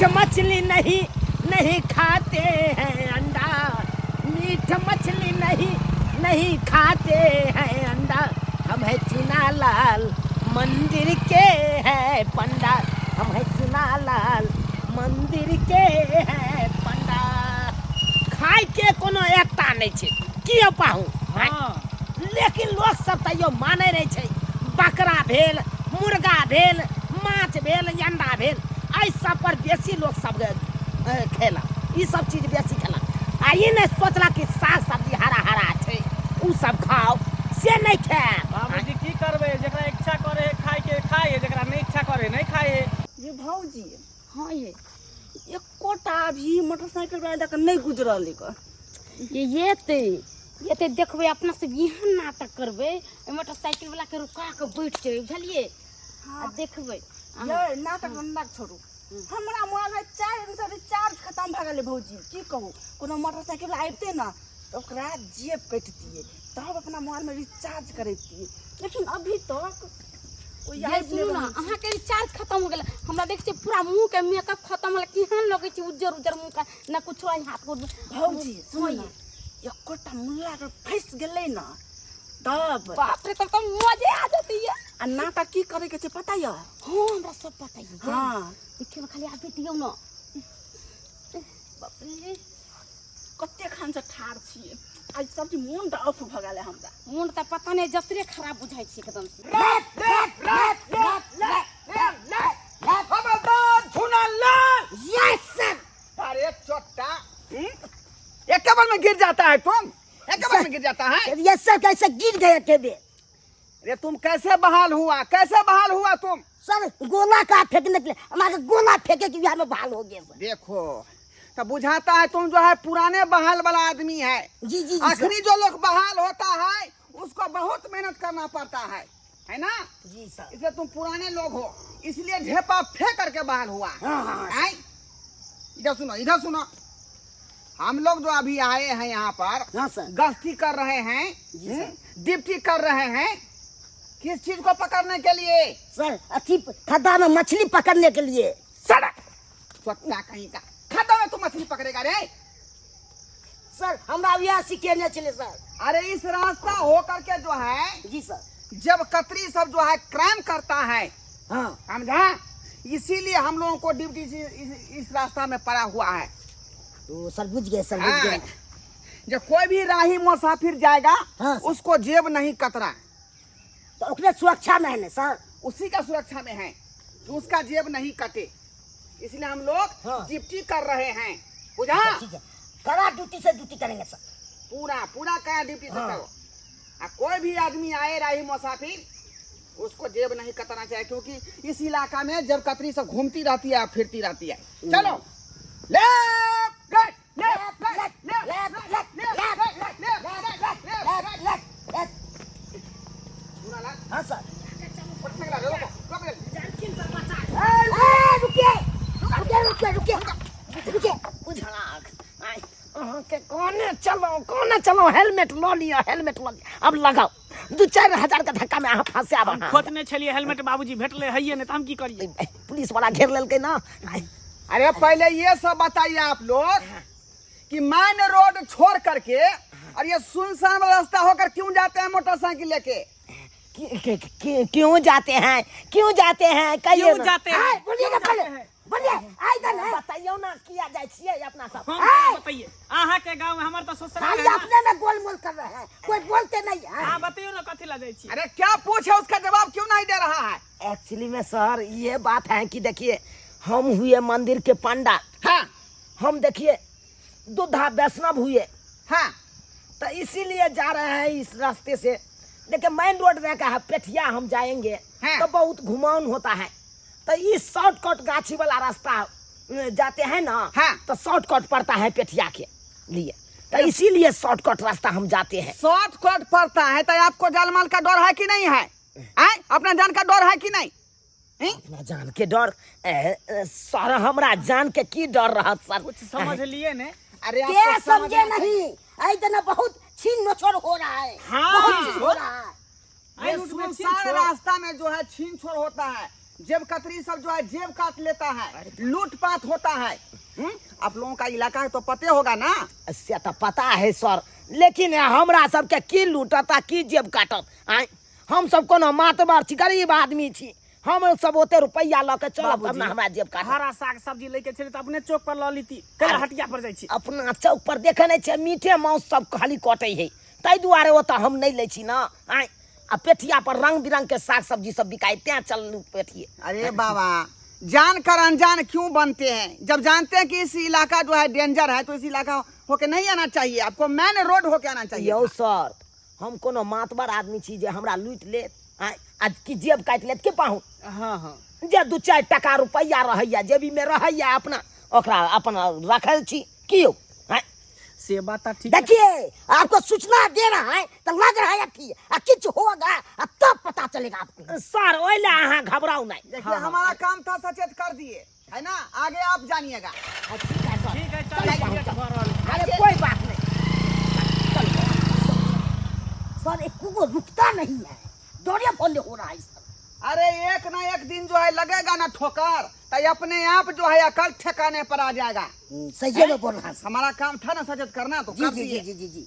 मीठ मछली नहीं नहीं खाते हैं अंडा, मीठ मछली नहीं खाते हैं अंडा, हम है चुना लाल मंदिर के है पंडा, हम है चुना लाल मंदिर के है पंडा। खाए के कोनो एकता नहीं छे कियो पाहू, लेकिन लोग सब तैयो माने नहीं छे। बकरा भेल, मुर्गा भेल, माछ भेल, अंडा भेल, आई सब पर बेसी लोग सब खेला, ई सब चीज बेसी खेला। आ ई नहीं सोचला कि साग सब्जी हरा हरा छे उ सब खाओ, से नहीं खाए। बाबूजी की करबे, जेकरा इच्छा करे खाए के खाए, जेकरा नहीं इच्छा करे नहीं खाए। ये भौजी हाँ ये कोटा भी मोटरसाइकिल वाला का नहीं गुजरल ये ते देखबे अपना से बिहान नाटक करबे, मोटरसाइकिल वाला के रुका के बैठ जेबे बुझलिए। हाँ देखबे ये नाटक छोड़ू, हमरा मोबाइल में 4 दिन से रिचार्ज खत्म भ गेलै भौजी। की कहू कोनो मोटरसाइकिल आइबते ना तो ओकरा जेब कट दिए तब अपना मोबाइल में रिचार्ज करैतिए, लेकिन अभी तक ये सुनू ना, अहाँ के रिचार्ज खत्म हो गेल, हमरा देख से पूरा मुंह के मेकअप खत्म होला, केहन लगे छै उज्जर उज्जर मुंह का, ना कुछ हाथ को। भौजी सुन ना, एकोटा मुल्ला के फंस गेलै ना तब बाप रे, तब तो मजे आ जाती है। आ नाटक की करे के छै पता य? हां हमरा सब पता है। हां देखे में खाली आबे दियौ ना। बाप रे कते खान से ठाड़ छिए, आज सब्जी मोन त ऑफ भ गेलै हमरा। मोन त पता नहीं जसरे खराब बुझाई छै एकदम से। खबरदार चुना लाल। Yes sir. अरे चोट्टा एक बार में गिर जाता है तुम, एक बार में गिर जाता है। ये सर कैसे गिर गए अकेले? अरे तुम कैसे बहाल हुआ, कैसे बहाल हुआ तुम? सर गोला का फेंकने के लिए हमारे गोला फेंके कि हम बहाल हो गए सर। देखो तो बुझाता है तुम जो है पुराने बहाल वाला आदमी है। जी जी, आखिरी जो लोग बहाल होता है उसको बहुत मेहनत करना पड़ता है ना? जी सर। इसलिए तुम पुराने लोग हो, इसलिए ढेपा फेंक करके बहाल हुआ। हाँ। इधर सुनो, इधर सुनो, हम लोग जो अभी आए हैं यहाँ पर, हाँ सर। गश्ती कर रहे हैं, ड्यूटी कर रहे हैं, किस चीज को पकड़ने के लिए? सर अच्छी खड्डा में मछली पकड़ने के लिए। सड़क स्वच्छता कहीं का खड्डा में तू मछली पकड़ेगा रे? सर हमरा यह सिखेने चले सर। अरे इस रास्ता हो करके जो है, जी सर, जब कतरी सब जो है क्राइम करता है, हाँ समझा, इसीलिए हम लोगों को ड्यूटी इस रास्ता में पड़ा हुआ है। तो सर बुझ गए सर, बुझ गए। जब कोई भी राही मुसाफिर जाएगा, हाँ, उसको जेब नहीं कतरा, तो अपने सुरक्षा में है ना सर? उसी का सुरक्षा में है तो उसका जेब नहीं कटे, इसलिए हम लोग ड्यूटी कर रहे हैं, बुझा? ठीक है, कड़ा ड्यूटी से ड्यूटी करेंगे सर, पूरा पूरा कड़ा ड्यूटी से करो। कोई भी आदमी आए राही मुसाफिर, उसको जेब नहीं कतरना चाहिए, क्योंकि इस इलाका में जब कतरी से घूमती रहती है, फिरती रहती है। चलो left right, left right, left right, left right, left right. हाँ सर। कोने चलो, हेलमेट लो लिया, हेलमेट लो लिया, अब लगाओ। 2-4 हजार का धक्का में अहाँ फंसे। अब खोजने छलिए हेलमेट बाबूजी भेटले हइये ने, त हम की करिए? पुलिस वाला घेर लेलकै ना। अरे पहले ये सब बताइए आप लोग कि मेन रोड छोड़ करके और ये सुनसान रास्ता होकर क्यों जाते हैं मोटरसाइकिल लेके? क्यों जाते हैं, क्यों जाते हैं, क्यों जाते हैं? बोलिए ना पहले, बोलिए। आइदन है बताइयो ना किया जाए छिए अपना सब। हम बताइए, आहा के गांव में हमर त ससुराल हम है ना। अपने में गोलमोल कर रहे हैं, कोई बोलते नहीं है। हां बताइयो ना कथि ला जाई छी? अरे क्या पूछे, उसका जवाब क्यों नहीं दे रहा है? एक्चुअली में सर ये बात है कि देखिए हम हुए मंदिर के पंडा, हाँ, हम देखिए दुधा वैष्णव हुए, हाँ, तो इसीलिए जा रहे हैं इस रास्ते से। देखिए मेन रोड देखा है पेठिया हम जाएंगे, हाँ, तो बहुत घुमाउन होता है, तो इस शॉर्टकट गाछी वाला रास्ता जाते हैं ना, हाँ, तो शॉर्टकट पड़ता है पेठिया के लिए, तो इसीलिए शॉर्टकट रास्ता हम जाते हैं। शॉर्टकट पड़ता है तो आपको जान माल का डर है कि नहीं है? अपना जान का डर है कि नहीं? अपना जान के डर सर, हमरा जान के की डर रहा सर? कुछ समझ लिए ने? अरे क्या समझे नहीं, इतना बहुत छीन नछोड़ हो रहा है। हाँ, बहुत चीज हो रहा है। ये सुनसान रास्ता में जो है छीन छोड़ होता है, जेब कतरी सब जो है जेब काट लेता है, लूटपाट होता है। आप लोगों का इलाका है तो पते होगा ना। से तो पता है सर, लेकिन हमरा सबके की लूटता की जेब काटत आय। हम सब कोनो मातबर छी, गरीब आदमी छी, हम सब ओते रुपया ल के चलब तब ना हमरा जेब काटत। हरा साग सब्जी लेके छले त अपने चौक पर ल लीती, कल हटिया पर जाइ छी। अपना चौक पर देखे नहीं छे मीठे मांस सब खाली कटे है, ताई दुआरे ओता हम नहीं ले छी ना आय। आ पेठिया पर रंग बिरंग के साग सब्जी सब बिकाई, त्या चल पेठिए। अरे बाबा, जानकर अनजान क्यों बनते हैं? जब जानते हैं कि इस इलाका जो है डेंजर है तो इस इलाका होके नहीं आना चाहिए, आपको मेन रोड होके आना चाहिए। यो सर, हम कोनो मातबर आदमी छी जे हमरा लूट ले आय, आज की जेब काट लेत के पाहु। हाँ हाँ जे 2-4 टका रुपया रहैया जेबी में रहैया अपना, ओकरा अपना रखल छी कियो आय। से बात ठीक है। देखिए आपको सूचना देना है तो लग रहा है कि कुछ होगा तब पता चलेगा आपको। सर ओइला अहाँ घबराओ नहीं। देखिए हमारा काम था सचेत कर दिए है ना, आगे आप जानिएगा। ठीक है सर, ठीक है, चल चल ठीक है, घर वाले। अरे कोई बात नहीं। सर एक को रुकता नहीं है, दौड़े बोले हो रहा है सर। अरे एक ना एक दिन जो है लगेगा ना ठोकर, तो अपने आप जो है अकल ठिकाने पर आ जाएगा। सही में बोल रहा है। हमारा काम था ना सचेत करना, तो जी कर जी दिए। जी जी जी।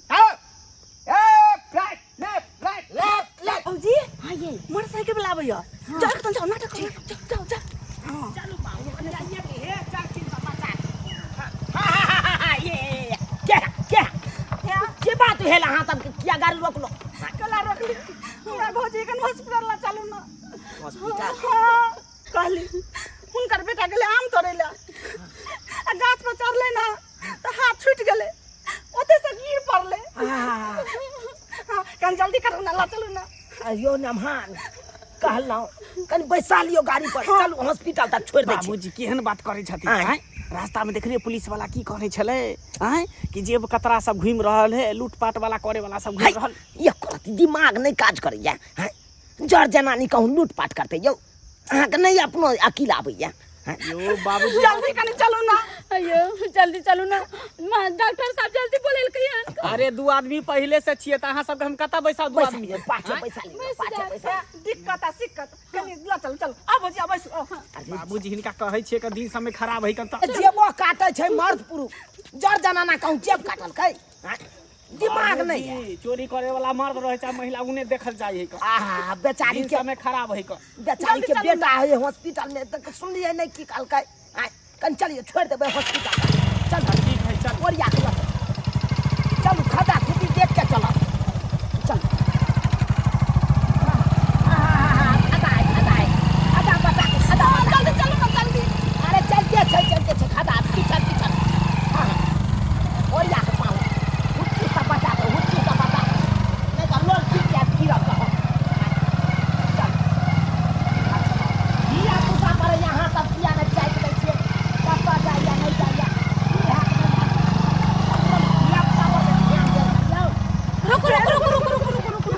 Flat left right left left. भौजी हाँ ये मोटरसाइकिल पे लाबै यार, जाओ एकदम जाओ, नाटक करो, जाओ जाओ जाओ। चलो बाबू जाइए कि हे 450। ये क्या ये बात है ला। हां तब क्या गाड़ी रोक लो। कला रोक ली हमरा भौजी के हॉस्पिटल ला चलू ना। हॉस्पिटल हाँ, कहली हुनकर बेटा गेले आम तोड़े ला, आ गाछ पर चढ़ले ना तो हाथ छूट गेले, ओते से गिर पड़ले। हाँ, कन जल्दी करो ना, ला चलू ना। अयो नमहान कहलौ कनी बैसा लियो गाड़ी पर, चलू हॉस्पिटल तक छोड़ दे छी। बाबूजी केहन बात करे छथिन आँय? आँय? रास्ता में देखलिए पुलिस वाला की करे छले आँय कि जेब कतरा सब घूम रहल है, लूटपाट वाला करे वाला सब घूम रहल। ये करत दिमाग नहीं काज करैया हैं। जड़ जनानी कहूँ लूटपाट करते यौ, अहाँके नहीं अपनो अकील आबैया। यो बाबूजी जल्दी कनी चलू ना। अयो जल्दी चलू ना, डॉक्टर साहब जल्दी बोले कहिए। अरे 2 आदमी पहले से छिए त अहाँ सब हम कता बैसा 2 आदमी। पाछे पैसा लियो, पाछे पैसा। दिक्कत आ सिक्कत कनी ला चलू चलू। आ भौजी आ बैसू। बाबूजी हिनका कहै छिए कि दिन समय खराब है कन त जेबो काटे छै मर्द पुरुष, जड़ जनाना कहूँ जेब काटल कै दिमाग नहीं है। चोरी करे वाला मर्द रहे चाहे महिला उन्हें देखल जाए है। आहा बेचारी दिन के समय खराब है का। बेचारी के बेटा है हॉस्पिटल में, तो सुनलिए नहीं की कहल कै। कन चलिए छोड़ देबे हॉस्पिटल। चल ठीक है चल। ओरिया के चलू, खदा खुदी देख के चलो। चल जल्दी चलो ना जल्दी। अरे चलते छै खदा पीछे पीछे। ओरिया के पाओ हुच्ची सा बचा दो, हुच्ची सा बचा दो, नहीं तो लोग गिर के गिरत रहो। चल दिया पूजा करे यहाँ तब दिया न चाय के दै छियै, कतऽ जाइया नहीं जाइया ई हाथ में दिया पूजा पर ध्यान दे। रुको रुको रुको रुको रुको रुको रुको।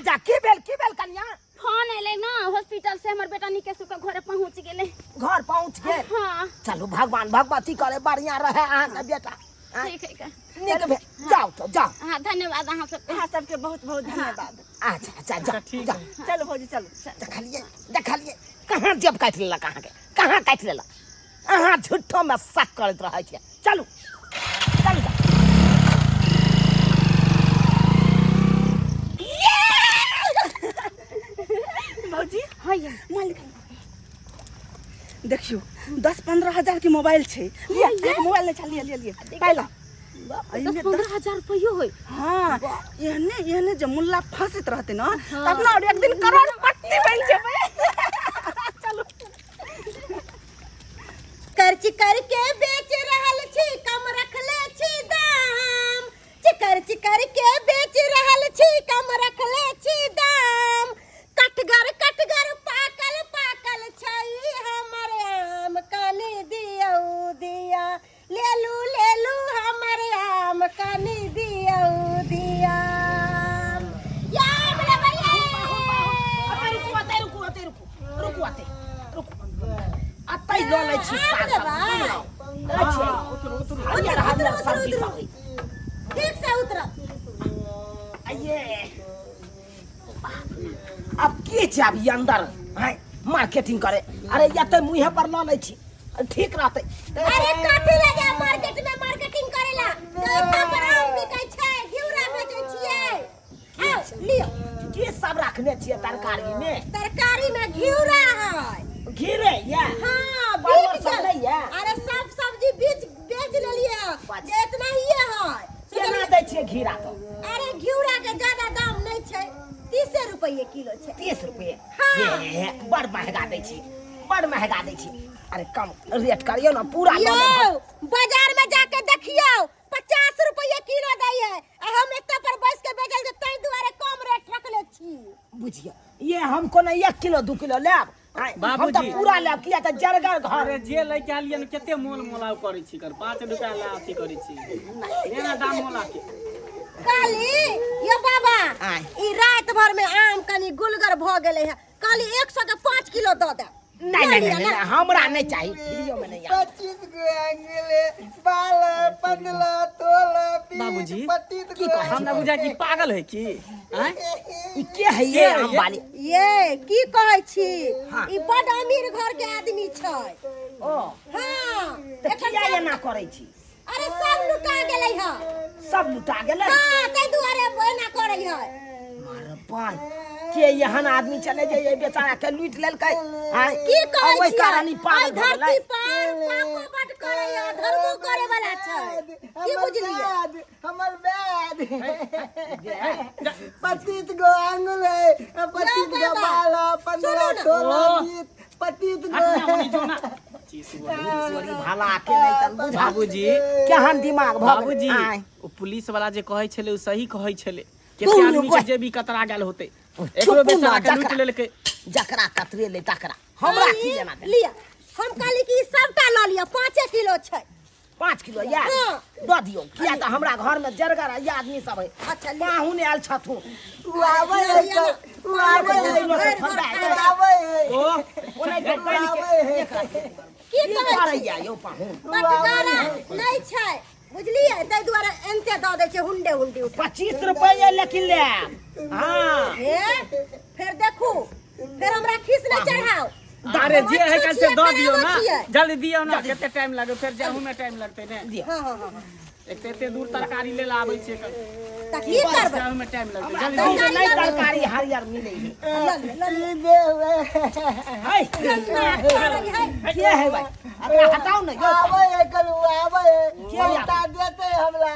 जा की बेल कन्या। फोन एले ना हॉस्पिटल से, हमर बेटा निके सुके घरे पहुंच गेले। घर पहुँच गए। हाँ चलो भगवान भगवती करे बढ़िया रहे अहाँके बेटा। ठीक है। निक भे जाओ तो जाओ। हाँ धन्यवाद अहाँ सबके। अहाँ सबके बहुत बहुत धन्यवाद। अच्छा जा ठीक जा। है। चलो भौजी चलो। देखलिए कहाँ जेब काट लेलक अहाँके, कहाँ काट लेलक। अहाँ झूठो में शक करत रहे छियै। चलू चलू जा। भौजी हाँ ये मालिक देखियो 10-15 हजार के मोबाइल छै, लिया एक मोबाइल ले चलिए लिए लिए पहला 10-15 हजार रुपया होय। हाँ एहने जे मुल्ला फंसत रहते ना त अपना और एक दिन करोड़पति बन जेबै। चलो कर्ज करके बेच रहल छी, कम रखले छी दाम। कर्ज करके बेच रहल छी, कम रखले छी दाम। कटगर कटगर पाकल पाकल छै हमर आम, कनी दियौ दिया। लेलू हमर आम, कनी दियौ दिया। या बले भैया रुकू अतै लो लै छी साथ। ठीक से उतर। आइए अब के जाबी अंदर हैं, मार्केटिंग करे। अरे या तो मुँहे पर ल लै छी, ठीक रहते। अरे कथी लगे मार्केट में मार्केटिंग करेला? तो इतना पर आम बिकै छै, घिउरा बेचै छियै। आओ लियो। की सब रखने छियै तरकारी में? तरकारी में घिउरा है। घिरे या हाँ, परवल बीच सब नहीं है? अरे सब सब्जी बेच लेलिए जे इतना ही है। केना दै छियै घिरा तो? अरे घिउरा के ज्यादा दाम नहीं छै, 30 रुपये किलो छै। 30 रुपये? हाँ। ये बड़ महंगा दै छी, बड़ महंगा दै छी। अरे कम रेट करियो ना, पूरा यो दाम। बाजार में जाके देखियो 50 रुपये किलो दै है। हम एत पर बैस के बेचल जे तै दुआरे कम रेट रखले छी। बुझिए ये हमको ना 1 किलो 2 किलो लेब, हम तो बाबूजी। पूरा लेब, किया त जरगर घर। अरे जे लैके आलिए ने कते मोल मोलाव करै छी कर 5 रुपया ला अथी करै छी एना दाम मोला के। काली यो बाबा आय। ई रात भर में आम कनी गुलगर भ गेले है, काली 100 के 5 किलो द दे। नहीं नहीं नहीं, नहीं हमरा नहीं चाहिए, फ्रीओ में नहीं आए। 25 गो अंगले 12 15 16 20 बाबूजी, 25 की गो कहै छी? हमरा बुझा कि पागल है की आय ई के है ये आम वाली? ये की कहै छी? हाँ। ई बड़ अमीर घर के आदमी छै। ओ हाँ, त किया एना करै छी? अरे सब लुटा गेलै है। सब लुटा गेलै? हाँ, तै दुआरे एना करै है। मारे पान के यहन आदमी चले जे ये बेचारा के लूट लेलकै। आय की कहै ओइ छी? कारण ई पागल भ धरती गेलै। पर पापो बट करे है, धर्मो करे वाला छै। की बुझलिए? हमर बैद 25 गो अंगले 25 गो 12 15 16 20 25 गो। चोरी भला के नहीं कर बुझा। बाबूजी केहन दिमाग भ बाबूजी गेलै? आय ओ पुलिस वाला जे कहै छले उ सही कहै छले। तू कते आदमी के रुको। जे भी कतरा गेल होते चुप एकरो ना, बेचारा के लूट जकरा- लेलकै। जकरा कतरे ले तकरा हमरा की लेना दे? लिया हम कहली कि सबटा ल लिया, 5 किलो छै। 5 किलो या हाँ। दऽ दियौ, किया तऽ हमरा घर में जरगर है, ये आदमी सब है। अच्छा, लिया। पाहुन आयल छथुन। उ आबै है उ आबै है किलो से ठंडा है। आबै है ओ ओने के बैठ के की की कहै छी? करैया यौ पाहुन? बटगारा नहीं छै, बुझलिए? तै दुआरे एनते द दै छै हुंडे हुंडी उठा। 25 रुपये लेकिन लेब। हाँ हे फिर देखू, फिर हमरा खीस नहीं चढ़ाओ। अरे जे है कल से दऽ दियौ ना, छियै। जल्दी दियौ ना, कते टाइम लागे फिर जाहू में टाइम लगते ने। दियौ। हाँ हाँ हाँ, एते दूर तरकारी ले ला आबै छै त की करबै? जाहू में टाइम लगते हमरा जल्दी गाँव में नहीं तरकारी हरियर मिलै है। है के है भाई? अपना हटाओ ना यौ। आबै है कल आबै है के आबै? पैसा देते हमरा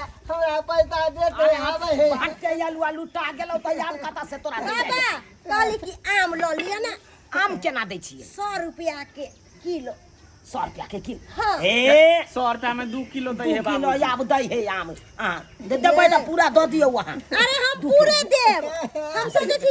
पैसा देते आबै है। बाटे आलू लुटा गेलौ तऽ आम कतऽ से तोरा दे बाबा जाइए? कहली कि आम ल लिया ना, आम केना दै छियै? 100 रुपया के किलो। 100 रुपया के किलो? हाँ। ए 100 रुपया में 2 किलो दै 2 है किलो बाबू। आब दै है आम। हाँ देबै तऽ पूरा दऽ दियौ वहाँ। अरे हम पूरे देब, हम सोचे छी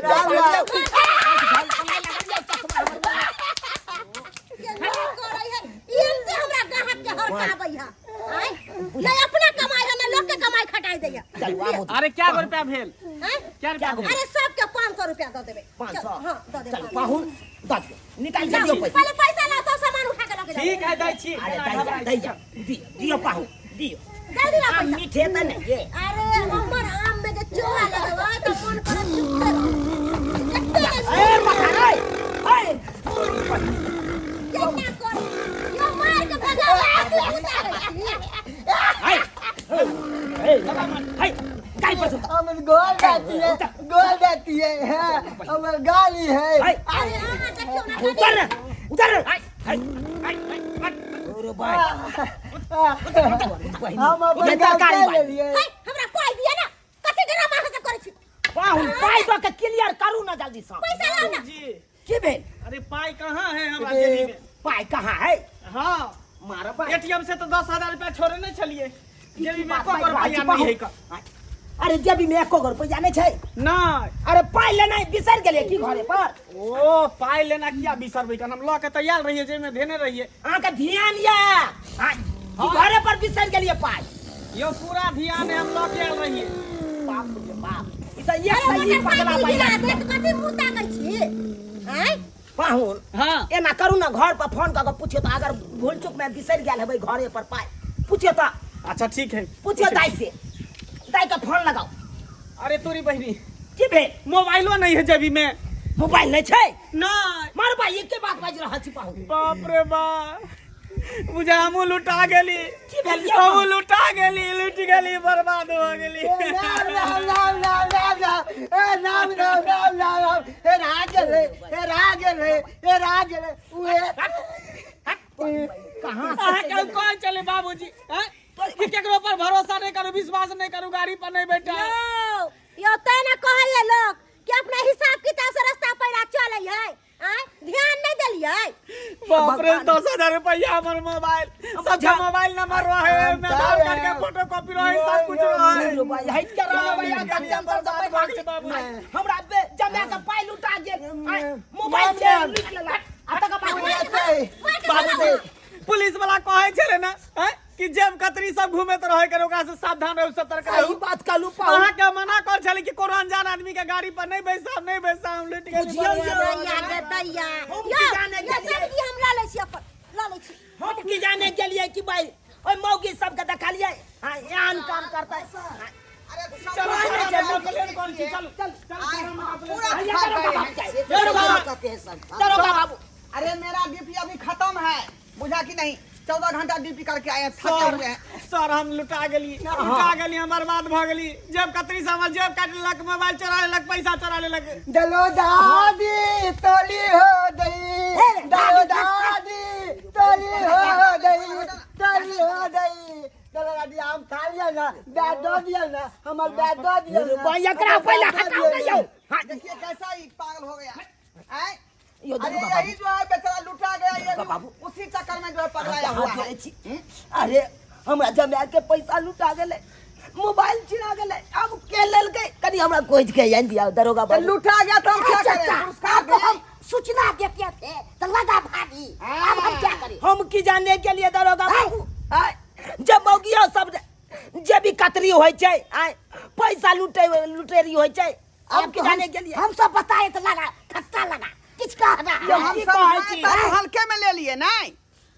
अपना कमाई है ना लोग के कमाई खटाई दैया। चलू आबू। अरे क्या रुपया भेल? हैं? क्या रुपया भेल? अरे सबके 500 रुपया दे देबे। 500? हाँ दे देबे। चलू पाहुन दऽ दियौ, निकाल के दियौ पैसा। पहले पैसा ला तो सामान उठा के रख दे। ठीक है दै छी। अरे दै जा दियौ पाहुन दियौ। जल्दी ला आम पैसा। मीठे तऽ नहीं ये? अरे हमर आम में जे चोरा लगवा तो मन करे चुपे रहो। ए मखान ए केना करी? यो मार के भगा गाड़ी पर से हमर गोल जाती है हाँ, हमर गाली है। अरे आमा देखियो ना उतर उतर अरे भाई हम अपन ये गाल तरकारी ले भाई लिए। हमरा पाई दिया ना, कते ड्रामा है सब करे छी। पाहुन पाई दऽ के क्लियर करू ना जल्दी से। पैसा लाओ ना। जी की भेल? अरे पाई कहाँ है हमरा जेबी में? पाई कहाँ है? हाँ मारा पाई। एटीएम से तो 10,000 रुपया छोड़े नहीं छलिए जेबी में बात एको बात रुपया बात नहीं है का। अरे जेबी में एको गो रुपया नहीं छै। नहीं अरे पाई लेना बिसर गेलिए की घरे पर? ओ पाई लेना किया बिसरबै का हम लऽ के तैयार रहिए जे में देने रहिए। अहाँ के ध्यान ये की घरे पर बिसर गेलिए पाई? यो पूरा ध्यान है हम लऽ के आयल रहिए। बाप रे बाप ई तऽ ये अरे सही पगला मोटरसाइकिल गिरा पाई। दे तो कते मुंह ताकै छी? हैं? पाहुन हाँ एना करू ना, घर पर फोन कऽ के पूछियो तऽ अगर भूल चूक में बिसर गेल हेबै घरे पर पाई पूछियो तऽ अच्छा ठीक है पूछियो दाई से। दाई का फोन लगाओ। अरे तोरी बहनी की भेल? मोबाइलो नहीं है जेबी में मोबाइल नहीं छे नहीं मार भाई एक के बात बाज रहा छी पाहु बाप रे बाप मुझे हमू लुटा गेली की भेल ये हमू लुटा गेली लुट गेली बर्बाद हो गेली कहां कहाँ कौन चले बाबूजी हैं? कि केकरो पर भरोसा नहीं करू विश्वास नहीं करू गाड़ी पर नहीं बैठा यो तै ना कहै लोग कि अपना हिसाब किताब से रास्ता पैरा चलै है आय ध्यान नहीं देलियै बाप रे 10,000 रुपया हमर मोबाइल सबका मोबाइल नंबर रहे में आधार कार्ड के फोटो कॉपी रहे सब कुछ रहे हट के रहो भैया कम पर दबाई भाग बाबू हमरा जमा के पाई लुटा गेल मोबाइल से निकलल आ तक बाबू पुलिस वाला कहे छले ना हैं कि जेब कतरी सब घूमत रहे के ओकरा से सावधान रहू सतर्क रहू बात कालू पाऊ अहाँ के मना कर छले कि कोनो अनजान आदमी के गाड़ी पर नहीं बैसा हम लेट गेल दैया दैया ये सब की हम ला लै छी अपन ला लै छी हम की जाने के लिए कि भाई ओए मौगी सब के देखा लिए हां यान काम करता है चलो चलो प्लेन कौन सी चल चलो बाबू अरे मेरा डीपी अभी खत्म है बुझा कि नहीं 14 घंटा ड्यूटी करके आए थके हुए हैं सर हम लुटा गेली हम बर्बाद भ गेली जेब कतरी से हमर जेब काट लेलक मोबाइल चोरा लेलक पैसा चोरा लेलक दलो दादी तोली हो गई दलो दादी तोली हो गई तोली हो गई दलो दादी हम खा लिया ना बैग दो दिया ना हमार बैग दो दिया भैया करा पहले हटाओ दे जाओ देखिए कैसा ही पागल हो गया हैं? अरे यही जो है बेचारा लुटा गया ये उसी चक्कर में जो है पकड़ाया हुआ है अरे हमरा जमा के पैसा लुटा गेले मोबाइल छिना गेले अब के लेल के कनी हमरा खोज के जान दिया दरोगा तो लुटा गया तो हम क्या करें आपको हम सूचना देते थे तो लगा भागी अब हम क्या करें हम की जाने के लिए दरोगा बाबू जब मौगिया सब जे भी कतरी होय छै आय पैसा लुटेरी होय छै अब की जाने के लिए हम सब बताए तो लगा खट्टा लगा किसका हम सब हल्के में ले लिए नहीं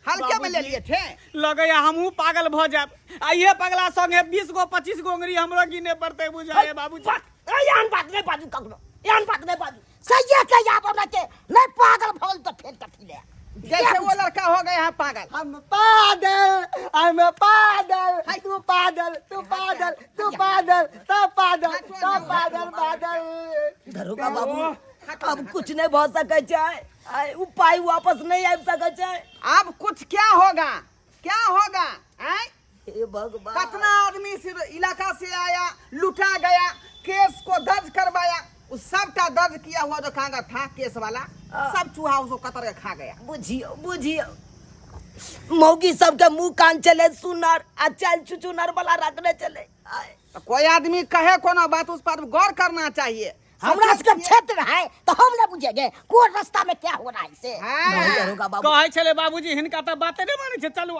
हल्के में ले लिए थे लगे हमहू पागल भ जाब आइए पगला संगे 20 गो 25 गो अंगुरी हमरो गिने पड़ते बुझाए बाबूजी यान बात नहीं बाजू कखनो यान बात नहीं बाजू सही है या बोला के नहीं पागल भोल तो फिर कथी ले जैसे वो लड़का हो गया है पागल हम पागल तू पागल तू पागल तू पागल तो पागल तो पागल पागल दरोगा बाबू अब कुछ नहीं भ सकै छै उपाय वापस नहीं आबि सकै छै अब कुछ क्या होगा हैं? हे भगवान कितना आदमी सिर्फ इलाका से आया लुटा गया केस को दर्ज करवाया उस सबका दर्ज किया हुआ जो कागज था केस वाला सब चूहा उसको कतर के खा गया बुझियो मौगी सबके मुंह कान चले सुनर आ चल चुचुनर वाला रखने चले तो कोई आदमी कहे कोनो बात उस पर गौर करना चाहिए हमरा सबके क्षेत्र है तो हम ना बुझेंगे कोन रास्ता में क्या हो रहा है इसे नहीं दरोगा बाबू कहे छले बाबूजी हिनका त बाते नहीं माने छै चलू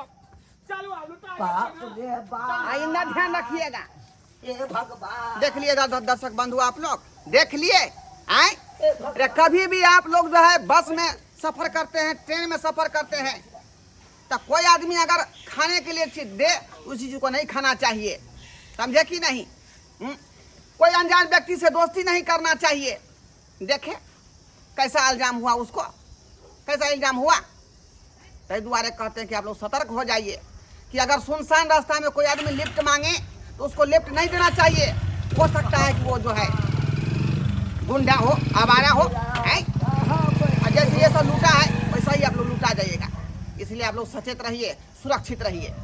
लुटा बाप रे बाप आइंदा ध्यान रखिएगा हे भगवान देख लिएगा दर्शक बंधु आप लोग देख लिए आए अरे कभी भी आप लोग जो है बस में सफर करते हैं ट्रेन में सफर करते हैं तो कोई आदमी अगर खाने के लिए चीज दे उस चीज को नहीं खाना चाहिए समझे कि नहीं कोई अनजान व्यक्ति से दोस्ती नहीं करना चाहिए देखे कैसा इल्जाम हुआ उसको कैसा इल्जाम हुआ तै द्वारे कहते हैं कि आप लोग सतर्क हो जाइए कि अगर सुनसान रास्ता में कोई आदमी लिफ्ट मांगे तो उसको लिफ्ट नहीं देना चाहिए हो सकता है कि वो जो है गुंडा हो आवारा हो जैसे ये सब लूटा है वैसा ही आप लोग लूटा जाइएगा इसलिए आप लोग सचेत रहिए सुरक्षित रहिए